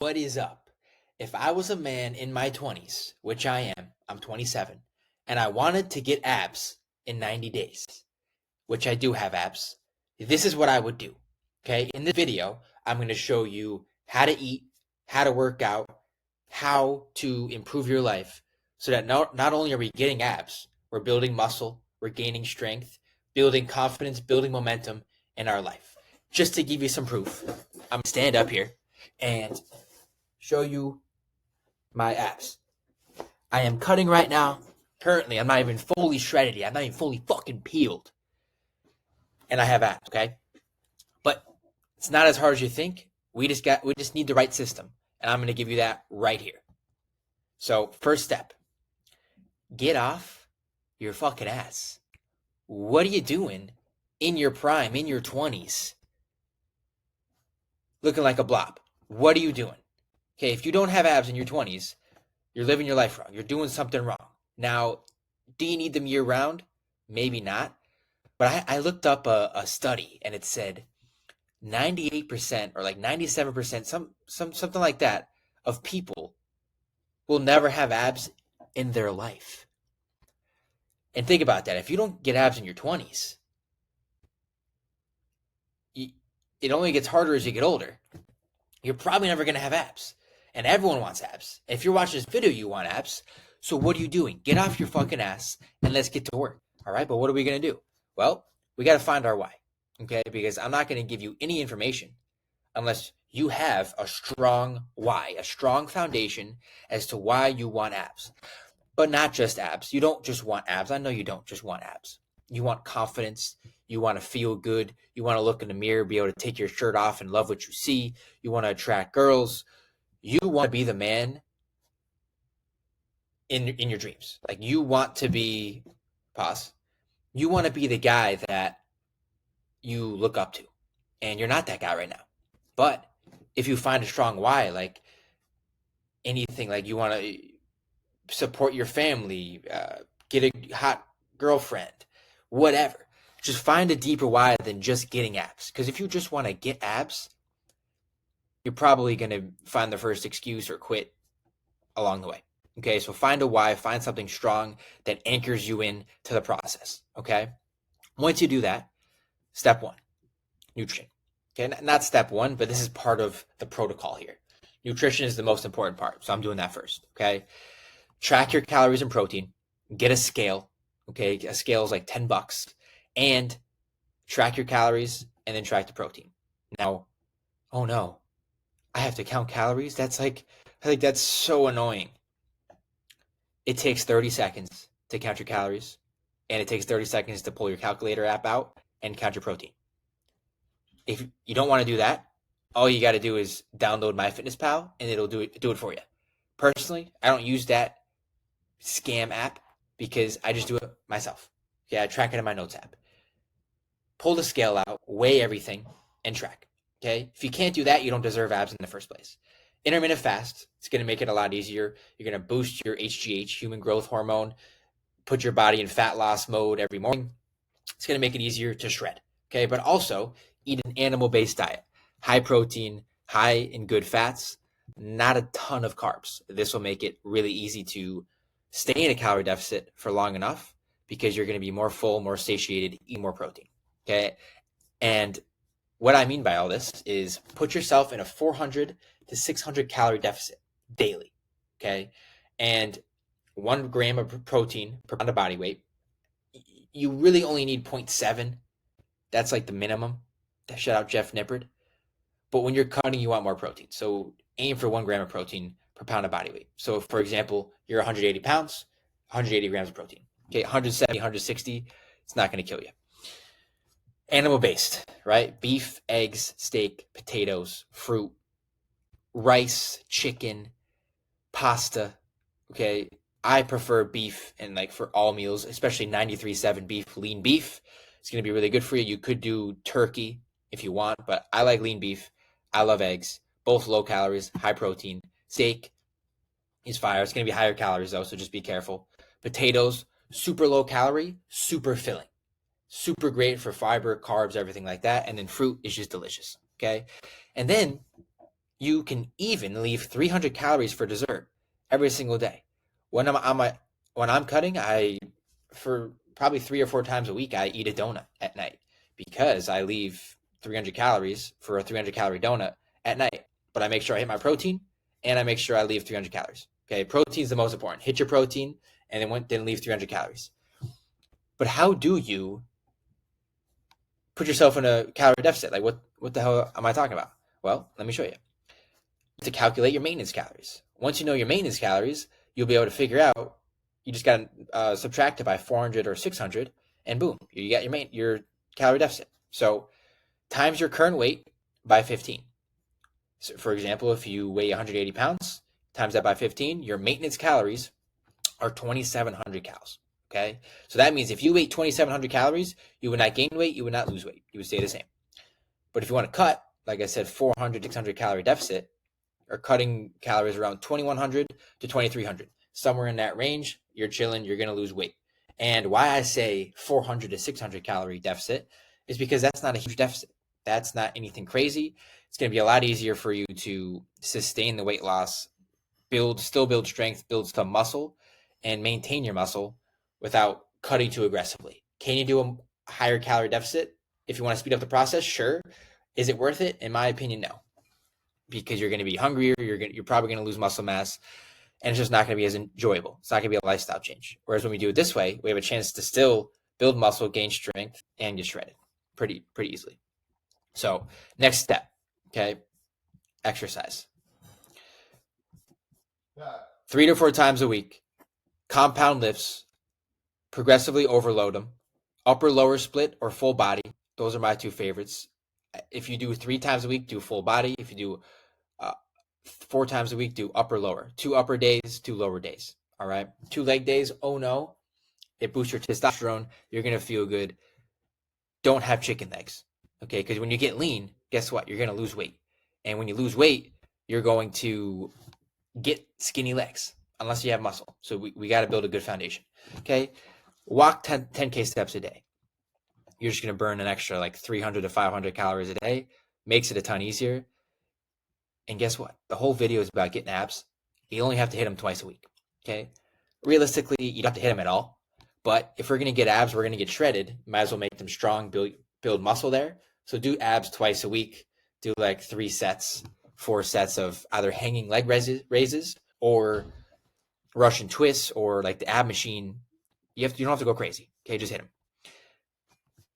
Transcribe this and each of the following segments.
What is up? If I was a man in my 20s, which I am, I'm 27, and I wanted to get abs in 90 days, which I do have abs, this is what I would do. Okay, in this video, I'm going to show you how to eat, how to work out, how to improve your life so that not only are we getting abs, we're building muscle, we're gaining strength, building confidence, building momentum in our life. Just to give you some proof, I'm going to stand up here and show you my abs. I am cutting right now. Currently, I'm not even fully shredded yet. I'm not even fully fucking peeled. And I have abs, okay? But it's not as hard as you think. We just need the right system. And I'm gonna give you that right here. So, first step. Get off your fucking ass. What are you doing in your prime, in your 20s, looking like a blob? What are you doing? Okay, if you don't have abs in your 20s, you're living your life wrong. You're doing something wrong. Now, do you need them year round? Maybe not. But I looked up a study and it said 98% or like 97%, something like that, of people will never have abs in their life. And think about that. If you don't get abs in your 20s, it only gets harder as you get older. You're probably never going to have abs. And everyone wants abs. If you're watching this video, you want abs. So what are you doing? Get off your fucking ass and let's get to work. All right, but what are we going to do? Well, we got to find our why, okay? Because I'm not going to give you any information unless you have a strong why, a strong foundation as to why you want abs. But not just abs. You don't just want abs. I know you don't just want abs. You want confidence. You want to feel good. You want to look in the mirror, be able to take your shirt off and love what you see. You want to attract girls. You want to be the man in your dreams. Like you want to be, pause. You want to be the guy that you look up to. And you're not that guy right now. But if you find a strong why, like anything, like you want to support your family, get a hot girlfriend, whatever. Just find a deeper why than just getting abs. Because if you just want to get abs, you're probably going to find the first excuse or quit along the way. Okay, so find a why, find something strong that anchors you in to the process. Okay, once you do that, step one, nutrition. Okay, not step one, but this is part of the protocol here. Nutrition is the most important part, so I'm doing that first. Okay, track your calories and protein, get a scale. Okay, a scale is like $10, and track your calories and then track the protein. Now, oh no, I have to count calories? That's like, I think that's so annoying. It takes 30 seconds to count your calories, and it takes 30 seconds to pull your calculator app out and count your protein. If you don't want to do that, all you got to do is download MyFitnessPal, and it'll do it for you. Personally, I don't use that scam app because I just do it myself. Yeah, I track it in my notes app. Pull the scale out, weigh everything, and track. Okay? If you can't do that, you don't deserve abs in the first place. Intermittent fast, it's going to make it a lot easier. You're going to boost your HGH, human growth hormone, put your body in fat loss mode every morning. It's going to make it easier to shred. Okay? But also, eat an animal-based diet. High protein, high in good fats, not a ton of carbs. This will make it really easy to stay in a calorie deficit for long enough because you're going to be more full, more satiated, eat more protein. Okay? And what I mean by all this is put yourself in a 400 to 600 calorie deficit daily. Okay? And 1 gram of protein per pound of body weight. You really only need 0.7. That's like the minimum. Shout out Jeff Nippard. But when you're cutting, you want more protein. So aim for 1 gram of protein per pound of body weight. So for example, you're 180 pounds, 180 grams of protein. Okay, 170, 160, it's not going to kill you. Animal-based, right? Beef, eggs, steak, potatoes, fruit, rice, chicken, pasta. Okay, I prefer beef and like for all meals, especially 93.7 beef, lean beef. It's going to be really good for you. You could do turkey if you want, but I like lean beef. I love eggs, both low calories, high protein. Steak is fire. It's going to be higher calories though, so just be careful. Potatoes, super low calorie, super filling. Super great for fiber, carbs, everything like that. And then fruit is just delicious. Okay. And then You can even leave 300 calories for dessert every single day. When I'm cutting, for probably 3 or 4 times a week, I eat a donut at night because I leave 300 calories for a 300 calorie donut at night. But I make sure I hit my protein and I make sure I leave 300 calories. Okay, protein is the most important. Hit your protein and then leave 300 calories. But how do you put yourself in a calorie deficit? Like what the hell am I talking about? Well, let me show you. To calculate your maintenance calories. Once you know your maintenance calories, you'll be able to figure out. You just got to subtract it by 400 or 600, and boom, you got your calorie deficit. So times your current weight by 15. So for example, if you weigh 180 pounds, times that by 15, your maintenance calories are 2,700 calories. Okay, so that means if you ate 2,700 calories, you would not gain weight, you would not lose weight, you would stay the same. But if you want to cut, like I said, 400, 600 calorie deficit, or cutting calories around 2,100 to 2,300, somewhere in that range, you're chilling, you're going to lose weight. And why I say 400 to 600 calorie deficit is because that's not a huge deficit. That's not anything crazy. It's going to be a lot easier for you to sustain the weight loss, still build strength, build some muscle, and maintain your muscle without cutting too aggressively. Can you do a higher calorie deficit if you want to speed up the process? Sure. Is it worth it? In my opinion, no, because you're going to be hungrier. You're probably going to lose muscle mass, and it's just not going to be as enjoyable. It's not going to be a lifestyle change. Whereas when we do it this way, we have a chance to still build muscle, gain strength, and get shredded pretty easily. So next step, okay, exercise. 3 to 4 times a week, compound lifts, progressively overload them, upper lower split or full body. Those are my two favorites. If you do 3 times a week, do full body. If you do 4 times a week, do upper lower. 2 upper days, 2 lower days. All right. 2 leg days, oh no, it boosts your testosterone. You're going to feel good. Don't have chicken legs. Okay. Because when you get lean, guess what? You're going to lose weight. And when you lose weight, you're going to get skinny legs unless you have muscle. So we got to build a good foundation. Okay. Walk 10K steps a day. You're just going to burn an extra like 300 to 500 calories a day. Makes it a ton easier. And guess what? The whole video is about getting abs. You only have to hit them twice a week. Okay. Realistically, you don't have to hit them at all. But if we're going to get abs, we're going to get shredded. Might as well make them strong, build muscle there. So do abs twice a week. Do like 3 sets, 4 sets of either hanging leg raises or Russian twists or like the ab machine. You don't have to go crazy. Okay, just hit them.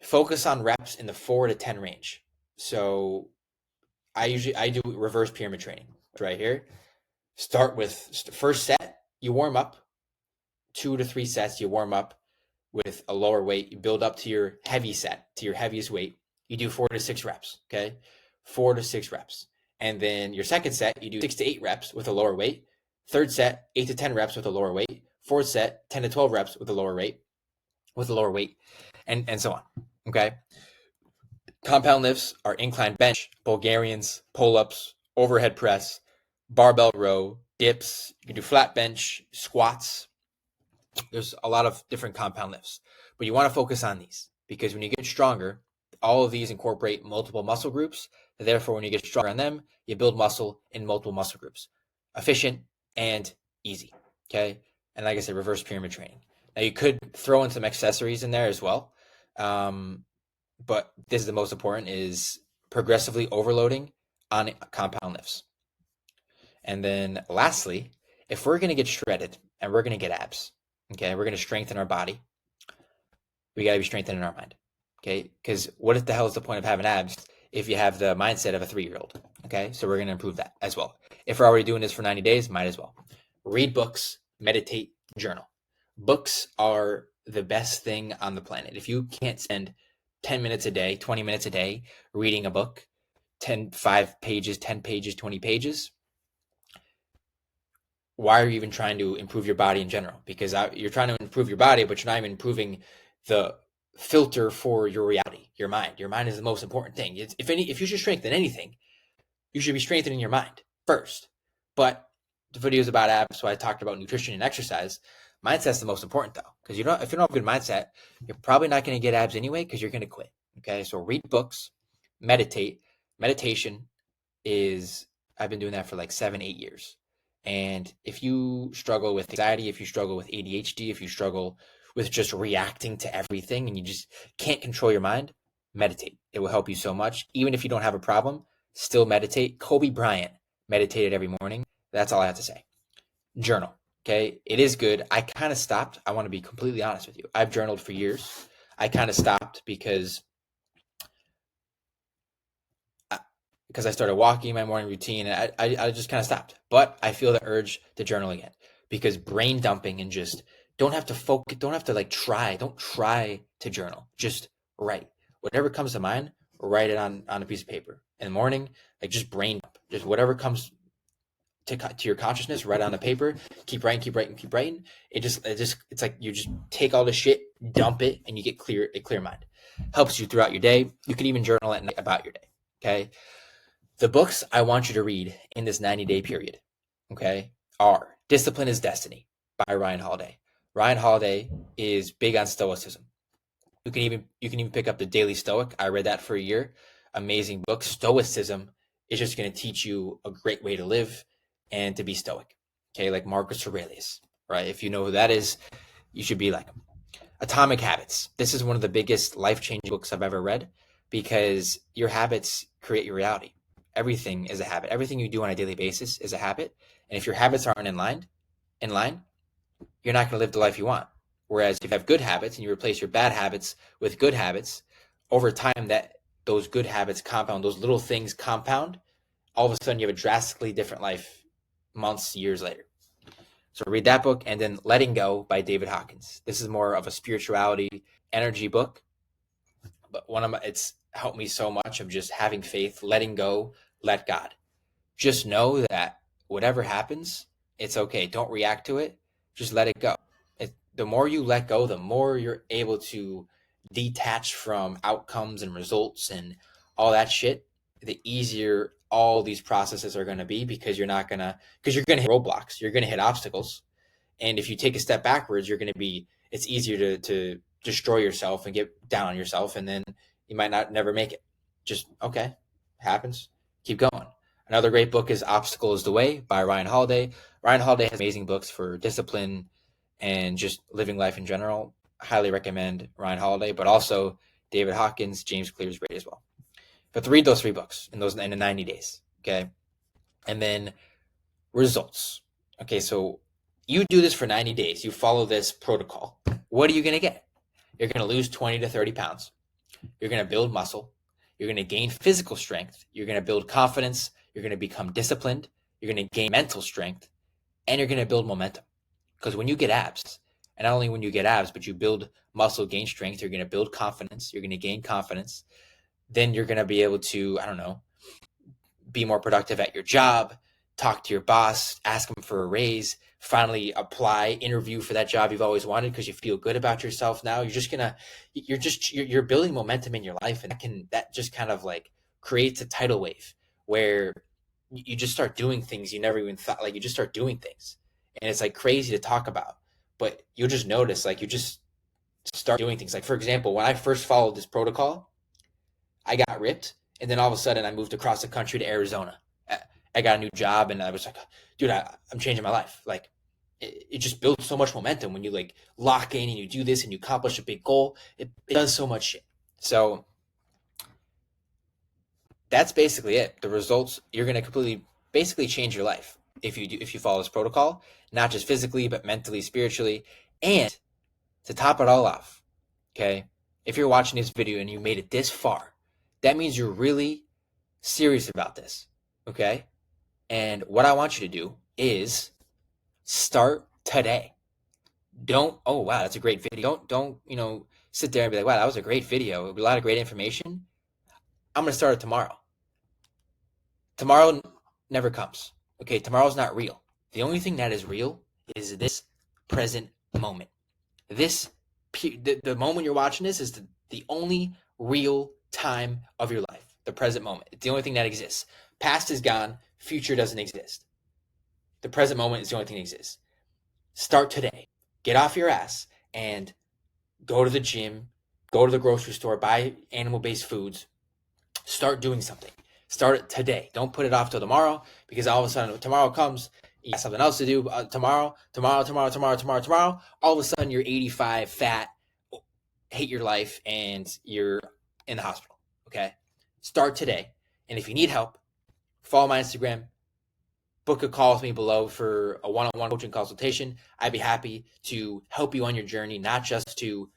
Focus on reps in the 4 to 10 range. So I do reverse pyramid training right here. Start with first set, you warm up. 2 to 3 sets, you warm up with a lower weight. You build up to your heavy set, to your heaviest weight. You do 4 to 6 reps, okay? 4 to 6 reps. And then your second set, you do 6 to 8 reps with a lower weight. Third set, 8 to 10 reps with a lower weight. Fourth set, 10 to 12 reps with a lower weight, and so on, okay? Compound lifts are incline bench, Bulgarians, pull-ups, overhead press, barbell row, dips. You can do flat bench, squats. There's a lot of different compound lifts, but you want to focus on these because when you get stronger, all of these incorporate multiple muscle groups. Therefore, when you get stronger on them, you build muscle in multiple muscle groups. Efficient and easy, okay? And like I said, reverse pyramid training. Now, you could throw in some accessories in there as well, but this is the most important, is progressively overloading on compound lifts. And then lastly, if we're going to get shredded and we're going to get abs, okay, we're going to strengthen our body, we got to be strengthening our mind, okay? Because what the hell is the point of having abs if you have the mindset of a 3-year-old, okay? So we're going to improve that as well. If we're already doing this for 90 days, might as well. Read books, meditate, journal. Books are the best thing on the planet. If you can't spend 10 minutes a day, 20 minutes a day reading a book, 5 pages, 10 pages, 20 pages, why are you even trying to improve your body in general? Because you're trying to improve your body, but you're not even improving the filter for your reality, your mind. Your mind is the most important thing. If you should strengthen anything, you should be strengthening your mind first. But the video is about abs, so I talked about nutrition and exercise. Mindset's the most important though, because if you don't have a good mindset, you're probably not going to get abs anyway because you're going to quit. Okay, so read books, meditate. Meditation is I've been doing that for like 7, 8 years. And if you struggle with anxiety, if you struggle with ADHD, if you struggle with just reacting to everything and you just can't control your mind, meditate. It will help you so much. Even if you don't have a problem, still meditate. Kobe Bryant meditated every morning. That's all I have to say. Journal. Okay. It is good. I kind of stopped. I want to be completely honest with you. I've journaled for years. I kind of stopped because I started walking my morning routine and I just kind of stopped. But I feel the urge to journal again because brain dumping and just don't have to focus, don't have to like try, don't try to journal. Just write. Whatever comes to mind, write it on a piece of paper. In the morning, like just brain dump. Just whatever comes to your consciousness, write on the paper, keep writing, keep writing, keep writing. It's like you just take all the shit, dump it, and you get a clear mind. Helps you throughout your day. You can even journal at night about your day. Okay. The books I want you to read in this 90-day period, okay, are Discipline is Destiny by Ryan Holiday. Ryan Holiday is big on stoicism. You can even pick up the Daily Stoic. I read that for a year. Amazing book. Stoicism is just going to teach you a great way to live and to be stoic. Okay, like Marcus Aurelius, right? If you know who that is, you should be like him. Atomic Habits. This is one of the biggest life-changing books I've ever read because your habits create your reality. Everything is a habit. Everything you do on a daily basis is a habit. And if your habits aren't in line, you're not going to live the life you want. Whereas if you have good habits and you replace your bad habits with good habits, over time that those good habits compound, those little things compound, all of a sudden you have a drastically different life months, years later. So read that book, and then Letting Go by David Hawkins. This is more of a spirituality energy book, but it's helped me so much of just having faith, letting go, let God. Just know that whatever happens, it's okay. Don't react to it. Just let it go. The more you let go, the more you're able to detach from outcomes and results and all that shit, the easier all these processes are going to be because you're going to hit roadblocks. You're going to hit obstacles. And if you take a step backwards, it's easier to destroy yourself and get down on yourself. And then you might never make it. Just, okay, happens. Keep going. Another great book is Obstacle is the Way by Ryan Holiday. Ryan Holiday has amazing books for discipline and just living life in general. Highly recommend Ryan Holiday, but also David Hawkins, James Clear is great as well. But read those 3 books in the 90 days, okay? And then results. Okay, so you do this for 90 days. You follow this protocol. What are you going to get? You're going to lose 20 to 30 pounds. You're going to build muscle. You're going to gain physical strength. You're going to build confidence. You're going to become disciplined. You're going to gain mental strength. And you're going to build momentum. Because when you get abs, and not only when you get abs, but you build muscle, gain strength, you're going to build confidence. You're going to gain confidence. Then you're going to be able to, be more productive at your job, talk to your boss, ask him for a raise, finally apply, interview for that job you've always wanted because you feel good about yourself now. You're building momentum in your life, and that just kind of like creates a tidal wave where you just start doing things you never even thought, like you just start doing things. And it's like crazy to talk about, but you'll just notice, like you just start doing things. Like for example, when I first followed this protocol, I got ripped. And then all of a sudden I moved across the country to Arizona. I got a new job and I was like, dude, I'm changing my life. Like it just builds so much momentum when you like lock in and you do this and you accomplish a big goal. It does so much shit. So that's basically it. The results, you're going to basically change your life if you follow this protocol, not just physically, but mentally, spiritually. And to top it all off, okay, if you're watching this video and you made it this far, that means you're really serious about this, okay? And what I want you to do is start today. Oh, wow, that's a great video. Don't sit there and be like, wow, that was a great video. A lot of great information. I'm going to start it tomorrow. Tomorrow never comes, okay? Tomorrow's not real. The only thing that is real is this present moment. The moment you're watching this is the only real time of your life. The present moment. It's the only thing that exists. Past is gone. Future doesn't exist. The present moment is the only thing that exists. Start today. Get off your ass and go to the gym, go to the grocery store, buy animal-based foods. Start doing something. Start it today. Don't put it off till tomorrow, because all of a sudden tomorrow comes, you got something else to do tomorrow. All of a sudden you're 85, fat, hate your life, and you're in the hospital. Okay? Start today. And if you need help, follow my Instagram, book a call with me below for a one-on-one coaching consultation. I'd be happy to help you on your journey, not just to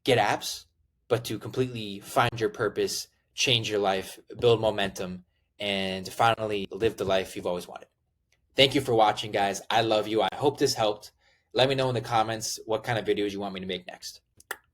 get abs, but to completely find your purpose, change your life, build momentum, and finally live the life you've always wanted. Thank you for watching, guys. I love you. I hope this helped. Let me know in the comments what kind of videos you want me to make next.